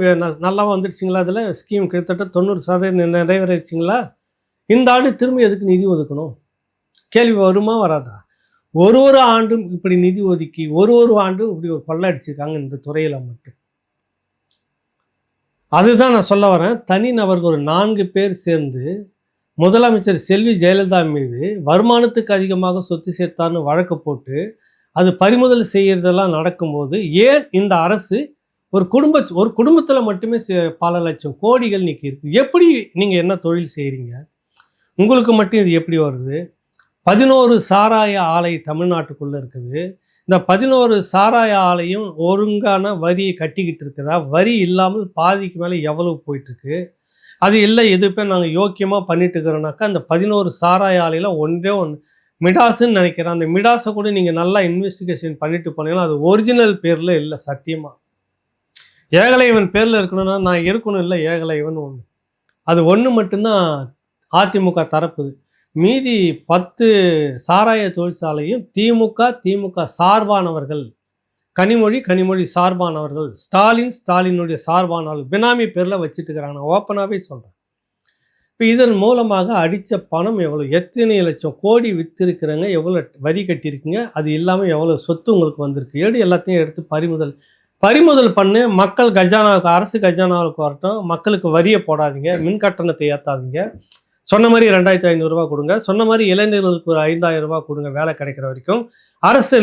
நல்லா வந்துடுச்சிங்களா? அதில் ஸ்கீம் கிட்டத்தட்ட 90% நிறைவேறிச்சிங்களா? இந்த ஆண்டு திரும்பி எதுக்கு நிதி ஒதுக்கணும்? கேள்வி வருமா வராதா? ஒரு ஆண்டும் இப்படி நிதி ஒதுக்கி ஒரு ஆண்டும் இப்படி ஒரு கொள்ளை அடிச்சிருக்காங்க இந்த துறையில் மட்டும். அதுதான் நான் சொல்ல வரேன். தனிநபர்கள் ஒரு 4 பேர் சேர்ந்து முதலமைச்சர் செல்வி ஜெயலலிதா மீது வருமானத்துக்கு அதிகமாக சொத்து சேர்த்தான்னு வழக்கு போட்டு அது பறிமுதல் செய்கிறதெல்லாம் நடக்கும்போது, ஏன் இந்த அரசு ஒரு குடும்பத்தில் மட்டுமே பல லட்சம் கோடிகள் நீக்கி இருக்குது? எப்படி நீங்கள் என்ன தொழில் செய்கிறீங்க? உங்களுக்கு மட்டும் இது எப்படி வருது? 11 சாராய ஆலை தமிழ்நாட்டுக்குள்ளே இருக்குது. இந்த 11 சாராய ஆலையும் ஒழுங்கான வரியை கட்டிக்கிட்டு இருக்குதா? வரி இல்லாமல் பாதிக்கு மேலே எவ்வளவு போயிட்டுருக்கு? அது இல்லை, எதுப்பே நாங்கள் யோக்கியமாக பண்ணிட்டு இருக்கிறோன்னாக்கா, அந்த 11 சாராய ஆலையில் ஒன்றே ஒன்று மிடாஸுன்னு நினைக்கிறேன். அந்த மிடாஸை கூட நீங்கள் நல்லா இன்வெஸ்டிகேஷன் பண்ணிட்டு போனீங்கன்னா அது ஒரிஜினல் பேரில் இல்லை. சத்தியமாக ஏகலைவன் பேரில் இருக்கணும்னா நான் இருக்கணும், இல்லை ஏகலைவன் ஒன்று, அது ஒன்று மட்டும்தான் அதிமுக தரப்புது. மீதி 10 சாராய தொழிற்சாலையும் திமுக சார்பானவர்கள், கனிமொழி சார்பானவர்கள், ஸ்டாலினுடைய சார்பானவர்கள் பினாமி பேரில் வச்சுட்டு இருக்கிறாங்க. நான் ஓப்பனாகவே சொல்கிறேன். இப்போ இதன் மூலமாக அடித்த பணம் எவ்வளோ, எத்தனை லட்சம் கோடி விற்றுருக்குறங்க, எவ்வளோ வரி கட்டியிருக்குங்க, அது இல்லாமல் எவ்வளோ சொத்து உங்களுக்கு வந்திருக்கு, எல்லாத்தையும் எடுத்து பறிமுதல் பண்ணு. மக்கள் கஜானாவுக்கு, அரசு கஜானாவுக்கு வரட்டும். மக்களுக்கு வரியை போடாதீங்க, மின் கட்டணத்தை ஏற்றாதீங்க. சொன்ன மாதிரி 2500 ரூபா கொடுங்க. சொன்ன மாதிரி இளைஞர்களுக்கு ஒரு 5000 ரூபா கொடுங்க, வேலை கிடைக்கிற வரைக்கும். அரசு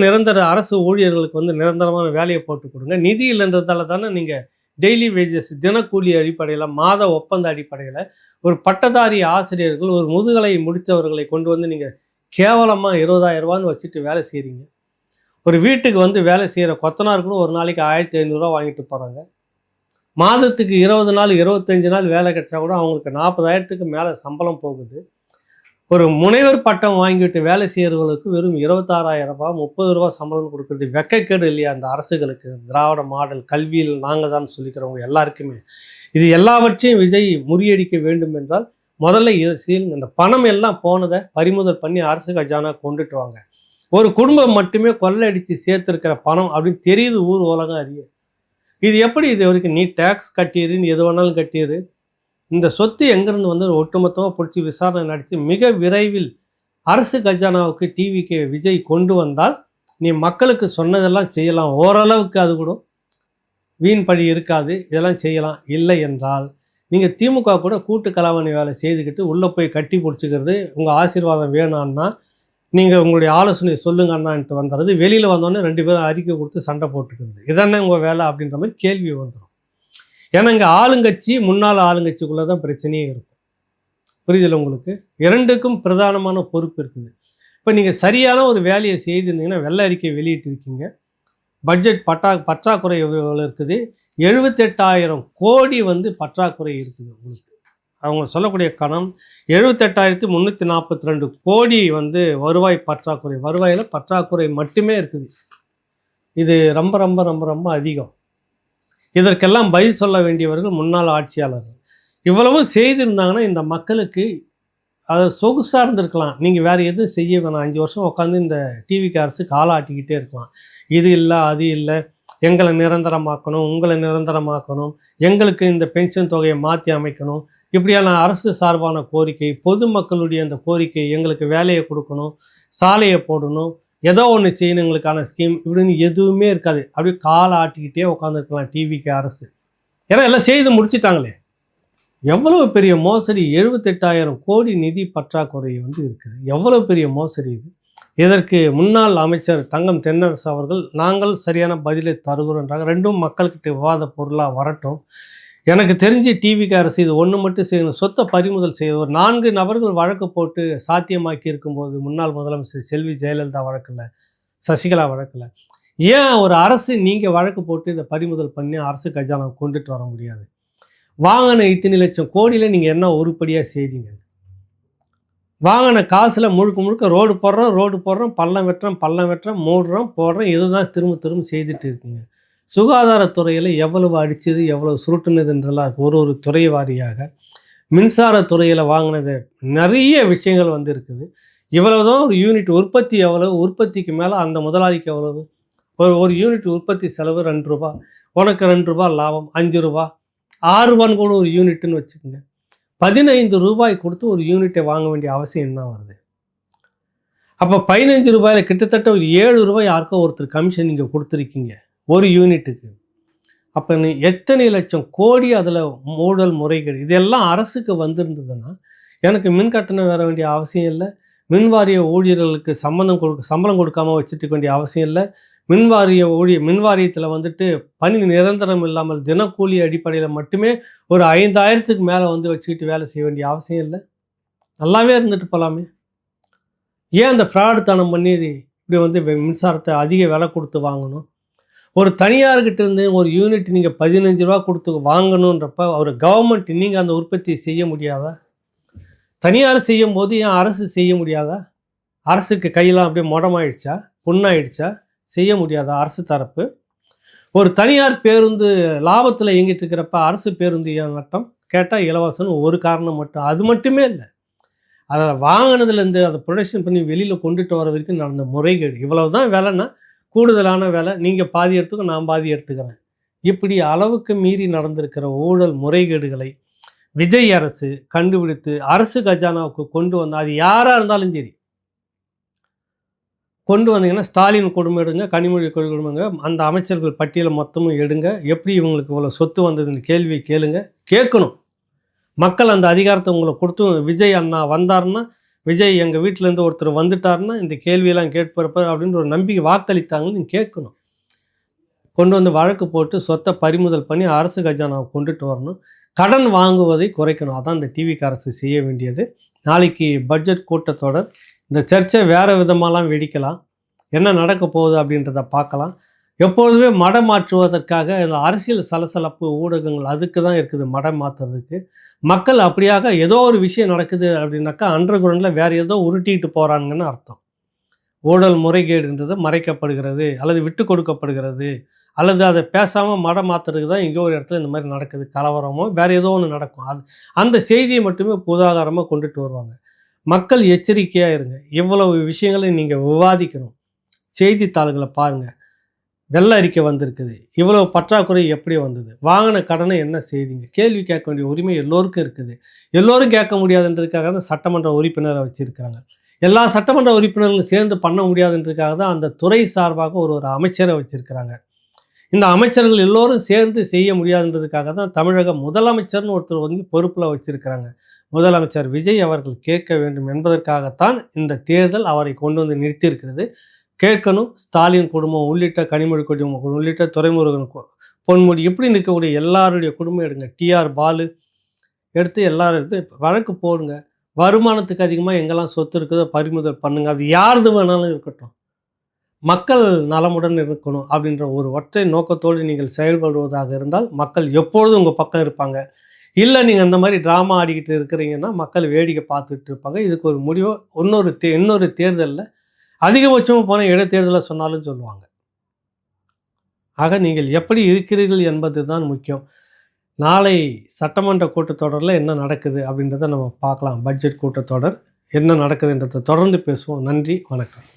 ஊழியர்களுக்கு வந்து நிரந்தரமான வேலையை போட்டு கொடுங்க. நிதி இல்லைன்றதால தானே நீங்கள் டெய்லி வேஜஸ், தினக்கூலி அடிப்படையில், மாத ஒப்பந்த அடிப்படையில் ஒரு பட்டதாரி ஆசிரியர்கள், ஒரு முதுகலை முடித்தவர்களை கொண்டு வந்து நீங்கள் கேவலமாக 20,000 ரூபான்னு வச்சுட்டு வேலை செய்கிறீங்க. ஒரு வீட்டுக்கு வந்து வேலை செய்கிற கொத்தனார்களும் ஒரு நாளைக்கு 1500 ரூபா வாங்கிட்டு போகிறாங்க. மாதத்துக்கு 20 நாள் 25 நாள் வேலை கிடைச்சா கூட அவங்களுக்கு 40,000க்கு மேலே சம்பளம் போகுது. ஒரு முனைவர் பட்டம் வாங்கிட்டு வேலை செய்கிறவங்களுக்கு வெறும் 26,000 ரூபா 30 ரூபா சம்பளம் கொடுக்குறது வெட்கக்கேடு இல்லையா அந்த அரசுகளுக்கு? திராவிட மாடல் கல்வியில் நாங்கள் தான் சொல்லிக்கிறவங்க எல்லாருக்குமே. இது எல்லாவற்றையும் விஜய் முறியடிக்க வேண்டும் என்றால் முதல்ல இதை செய்யுங்க. இந்த பணம் எல்லாம் போனதை பறிமுதல் பண்ணி அரசு கஜானா கொண்டுட்டு வாங்க. ஒரு குடும்பம் மட்டுமே கொள்ளையடித்து சேர்த்துருக்கிற பணம் அப்படின்னு தெரியுது, ஊர் உலகம் அறிய. இது எப்படி இது வரைக்கும் நீ டேக்ஸ் கட்டிடுன்னு எது வேணாலும் கட்டிடு. இந்த சொத்து எங்கேருந்து வந்து ஒட்டுமொத்தமாக பிடிச்சி விசாரணை நடத்தி மிக விரைவில் அரசு கஜானாவுக்கு டிவிக்கு விஜய் கொண்டு வந்தால் நீ மக்களுக்கு சொன்னதெல்லாம் செய்யலாம். ஓரளவுக்கு அது கூட வீண் பழி இருக்காது, இதெல்லாம் செய்யலாம். இல்லை என்றால் நீங்கள் திமுக கூட கூட்டு கலவாணி வேலை செய்துக்கிட்டு உள்ளே போய் கட்டி பிடிச்சிக்கிறது, உங்கள் ஆசீர்வாதம் வேணான்னா நீங்கள் உங்களுடைய ஆலோசனை சொல்லுங்க அண்ணான்ட்டு வந்துடுறது. வெளியில் வந்தோடனே 2 பேரும் அறிக்கை கொடுத்து சண்டை போட்டுக்கிறது. இதானே உங்கள் வேலை அப்படின்ற மாதிரி கேள்வி வந்துடும். ஏன்னா இங்கே ஆளுங்கட்சி முன்னாள் ஆளுங்கட்சிக்குள்ளே தான் பிரச்சனையே இருக்கும். புரியுதில்லை உங்களுக்கு? 2க்கும் பிரதானமான பொறுப்பு இருக்குது. இப்போ நீங்கள் சரியான ஒரு வேலையை செய்திருந்தீங்கன்னா, வெள்ளை அறிக்கை வெளியிட்டிருக்கீங்க, பட்ஜெட் பற்றாக்குறை எவ்வளோ இருக்குது, 78,000 கோடி வந்து பற்றாக்குறை இருக்குது உங்களுக்கு. அவங்க சொல்லக்கூடிய கணம் 78,342 கோடி வந்து வருவாய் பற்றாக்குறை. வருவாயில் பற்றாக்குறை மட்டுமே இருக்குது. இது ரொம்ப ரொம்ப ரொம்ப ரொம்ப அதிகம். இதற்கெல்லாம் பதில் சொல்ல வேண்டியவர்கள் முன்னாள் ஆட்சியாளர்கள். இவ்வளவும் செய்திருந்தாங்கன்னா இந்த மக்களுக்கு அது சொகுசாக இருந்திருக்கலாம். நீங்கள் வேறு எதுவும் செய்ய வேணாம். 5 வருஷம் உட்காந்து இந்த டிவிக்கு அரசு காலை ஆட்டிக்கிட்டே இருக்கலாம். இது இல்லை, அது இல்லை, எங்களை நிரந்தரமாக்கணும், உங்களை நிரந்தரமாக்கணும், எங்களுக்கு இந்த பென்ஷன் தொகையை மாற்றி அமைக்கணும், இப்படியான அரசு சார்பான கோரிக்கை, பொதுமக்களுடைய அந்த கோரிக்கை, எங்களுக்கு வேலையை கொடுக்கணும், சாலையை போடணும், ஏதோ ஒன்று செய்யணும், எங்களுக்கான ஸ்கீம் இப்படின்னு எதுவுமே இருக்காது. அப்படியே காலை ஆட்டிக்கிட்டே உட்காந்துருக்கலாம் டிவிக்கு அரசு. ஏன்னா எல்லாம் செய்து முடிச்சிட்டாங்களே. எவ்வளவு பெரிய மோசடி! 78,000 கோடி நிதி பற்றாக்குறை இருக்குது. எவ்வளவு பெரிய மோசடி இது! இதற்கு முன்னாள் அமைச்சர் தங்கம் தென்னரசு அவர்கள், நாங்கள் சரியான பதிலை தருகிறோன்றாங்க. ரெண்டும் மக்கள்கிட்ட விவாத பொருளாக வரட்டும். எனக்கு தெரிஞ்சு டிவிக்கு அரசு இது ஒன்று மட்டும் செய்யணும், சொத்தை பறிமுதல் செய்ய. ஒரு 4 நபர்கள் வழக்கு போட்டு சாத்தியமாக்கி இருக்கும்போது, முன்னாள் முதலமைச்சர் செல்வி ஜெயலலிதா வழக்கில், சசிகலா வழக்கில், ஏன் ஒரு அரசு நீங்கள் வழக்கு போட்டு இதை பறிமுதல் பண்ணி அரசு கஜானாவை கொண்டுட்டு வர முடியாது? வாங்கின இத்தனை லட்சம் கோடியில் நீங்கள் என்ன உருப்படியாக செய்தீங்க? வாங்கின காசில் முழுக்க முழுக்க ரோடு போடுறோம், பள்ளம் வெட்டுறோம், மூடுறோம், போடுறோம், இதுதான் திரும்ப திரும்ப செய்துட்டு இருக்குங்க. சுகாதாரத்துறையில் எவ்வளவு அடித்தது, எவ்வளவு சுருட்டுனதுன்றலாம் ஒரு துறை வாரியாக. மின்சாரத்துறையில் வாங்கினது நிறைய விஷயங்கள் இருக்குது. இவ்வளவு தான் ஒரு யூனிட் உற்பத்தி எவ்வளவு, உற்பத்திக்கு மேலே அந்த முதலாளிக்கு எவ்வளவு? ஒரு யூனிட் உற்பத்தி செலவு 2 ரூபா, உனக்கு 2 ரூபா லாபம், 5 ரூபா, 6 ரூபான்னு கூட ஒரு யூனிட்டுன்னு வச்சுக்கோங்க. 15 ரூபாய் கொடுத்து ஒரு யூனிட்டை வாங்க வேண்டிய அவசியம் என்ன வருது? அப்போ 15 ரூபாயில் கிட்டத்தட்ட ஒரு 7 ரூபாய் யாருக்கோ ஒருத்தர் கமிஷன் நீங்கள் கொடுத்துருக்கீங்க ஒரு யூனிட்டுக்கு. அப்போ நீ எத்தனை லட்சம் கோடி அதில் ஊழல் முறைகேடு இதெல்லாம் அரசுக்கு வந்திருந்ததுன்னா எனக்கு மின் கட்டணம் வர வேண்டிய அவசியம் இல்லை, மின்வாரிய ஊழியர்களுக்கு சம்பளம் கொடுக்காமல் வச்சுட்டு வேண்டிய அவசியம் இல்லை, மின்வாரியத்தில் பணி நிரந்தரம் இல்லாமல் தினக்கூலி அடிப்படையில் மட்டுமே ஒரு 5,000க்கு மேலே வச்சுக்கிட்டு வேலை செய்ய வேண்டிய அவசியம் இல்லை. நல்லாவே இருந்துட்டு போகலாமே. ஏன் அந்த ஃப்ராடு தனம் பண்ணி இப்படி மின்சாரத்தை அதிக விலை கொடுத்து வாங்கணும்? ஒரு தனியார்கிட்ட இருந்து ஒரு யூனிட் நீங்கள் 15 ரூபா கொடுத்து வாங்கணுன்றப்ப ஒரு கவர்மெண்ட் நீங்கள் அந்த உற்பத்தி செய்ய முடியாதா? தனியார் செய்யும் போது ஏன் அரசு செய்ய முடியாதா? அரசுக்கு கையெல்லாம் அப்படியே முடமாயிடுச்சா, புண்ணாயிடுச்சா? செய்ய முடியாதா அரசு தரப்பு? ஒரு தனியார் பேருந்து லாபத்தில் இயங்கிட்டு இருக்கிறப்ப அரசு பேருந்து ஏன் நட்டம் கேட்டால் இலவசம்னு ஒரு காரணம் மட்டும். அது மட்டுமே இல்லை, அதை வாங்கினதுலேருந்து அதை ப்ரொடக்ஷன் பண்ணி வெளியில் கொண்டுட்டு வர வரைக்கும் நடந்த முறைகேடு. இவ்வளவு தான் வேலைன்னா கூடுதலான வேலை, நீங்கள் பாதி எடுத்துக்க, நான் பாதி எடுத்துக்கிறேன். இப்படி அளவுக்கு மீறி நடந்திருக்கிற ஊழல் முறைகேடுகளை விஜய் அரசு கண்டுபிடித்து அரசு கஜானாவுக்கு கொண்டு வந்தால், அது யாராக இருந்தாலும் சரி கொண்டு வந்தீங்கன்னா, ஸ்டாலின் குடும்பம் எடுங்க, கனிமொழி குடும்பங்க, அந்த அமைச்சர்கள் பட்டியலை மொத்தமும் எடுங்க. எப்படி இவங்களுக்கு இவ்வளோ சொத்து வந்ததுன்னு கேள்வி கேட்கணும். மக்கள் அந்த அதிகாரத்தை உங்களை கொடுத்து, விஜய் அண்ணா வந்தார்னா, விஜய் எங்கள் வீட்டிலேருந்து ஒருத்தர் வந்துட்டார்னா இந்த கேள்வியெல்லாம் கேட்பறப்ப அப்படின்ற ஒரு நம்பிக்கை வாக்களித்தாங்கன்னு நீங்கள் கேட்கணும். கொண்டு வந்து வழக்கு போட்டு சொத்தை பறிமுதல் பண்ணி அரசு கஜானாவை கொண்டுட்டு வரணும். கடன் வாங்குவதை குறைக்கணும். அதான் இந்த டிவிக்கு அரசு செய்ய வேண்டியது. நாளைக்கு பட்ஜெட் கூட்டத்தொடர். இந்த சர்ச்சை வேறு விதமாலாம் வெடிக்கலாம். என்ன நடக்க போகுது அப்படின்றத பார்க்கலாம். எப்பொழுதுமே மடம் மாற்றுவதற்காக இந்த அரசியல் சலசலப்பு ஊடகங்கள் அதுக்கு தான் இருக்குது, மடம் மாற்றுறதுக்கு. மக்கள் அப்படியாக ஏதோ ஒரு விஷயம் நடக்குது அப்படின்னாக்கா அண்டர் கிரவுண்டில் வேறு ஏதோ உருட்டிகிட்டு போகிறாங்கன்னு அர்த்தம். ஊழல் முறைகேடுன்றது மறைக்கப்படுகிறது அல்லது விட்டு கொடுக்கப்படுகிறது, அல்லது அதை பேசாமல் மடம் மாற்றுறதுக்கு தான் எங்கேயோ ஒரு இடத்துல இந்த மாதிரி நடக்குது, கலவரமோ வேறு ஏதோ ஒன்று நடக்கும். அந்த செய்தியை மட்டுமே உதாகாரமாக கொண்டுட்டு வருவாங்க. மக்கள் எச்சரிக்கையாக இருங்க. இவ்வளவு விஷயங்களை நீங்கள் விவாதிக்கணும். செய்தித்தாள்களை பாருங்கள். வெள்ள அறிக்கை வந்திருக்குது, இவ்வளோ பற்றாக்குறை எப்படி வந்தது, வாங்கின கடனை என்ன செய்தீங்க, கேள்வி கேட்க வேண்டிய உரிமை எல்லோருக்கும் இருக்குது. எல்லோரும் கேட்க முடியாதுன்றதுக்காக தான் சட்டமன்ற உறுப்பினரை வச்சுருக்கிறாங்க. எல்லா சட்டமன்ற உறுப்பினர்களும் சேர்ந்து பண்ண முடியாதுன்றதுக்காக தான் அந்த துறை சார்பாக ஒரு அமைச்சரை வச்சுருக்கிறாங்க. இந்த அமைச்சர்கள் எல்லோரும் சேர்ந்து செய்ய முடியாதுன்றதுக்காக தான் தமிழக முதலமைச்சர்னு ஒருத்தர் பொறுப்பில் வச்சுருக்கிறாங்க. முதலமைச்சர் விஜய் அவர்கள் கேட்க வேண்டும் என்பதற்காகத்தான் இந்த தேர்தல் அவரை கொண்டு வந்து நிறுத்தியிருக்கிறது. கேட்கணும். ஸ்டாலின் குடும்பம் உள்ளிட்ட, கனிமொழி குடும்பம் உள்ளிட்ட, துரைமுருகன், பொன்முடி, இப்படி நிற்கக்கூடிய எல்லாருடைய குடும்பம் எடுங்க. டிஆர் பாலு எடுத்து எல்லாரும் எடுத்து வழக்கு போடுங்க. வருமானத்துக்கு அதிகமாக எங்கெல்லாம் சொத்து இருக்குதோ பறிமுதல் பண்ணுங்க. அது யாருது வேணாலும் இருக்கட்டும். மக்கள் நலமுடன் இருக்கணும் அப்படின்ற ஒரு ஒற்றை நோக்கத்தோடு நீங்கள் செயல்படுவதாக இருந்தால் மக்கள் எப்பொழுதும் உங்கள் பக்கம் இருப்பாங்க. இல்லை நீங்கள் அந்த மாதிரி ட்ராமா ஆடிக்கிட்டு இருக்கிறீங்கன்னா மக்கள் வேடிக்கை பார்த்துட்டு இருப்பாங்க. இதுக்கு ஒரு முடிவு இன்னொரு தேர்தலில் அதிகபட்சமாக போனால் இடைத்தேர்தலில் சொன்னாலும் சொல்லுவாங்க. ஆக நீங்கள் எப்படி இருக்கிறீர்கள் என்பது தான் முக்கியம். நாளை சட்டமன்ற கூட்டத்தொடரில் என்ன நடக்குது அப்படின்றத நம்ம பார்க்கலாம். பட்ஜெட் கூட்டத்தொடர் என்ன நடக்குதுன்றதை தொடர்ந்து பேசுவோம். நன்றி, வணக்கம்.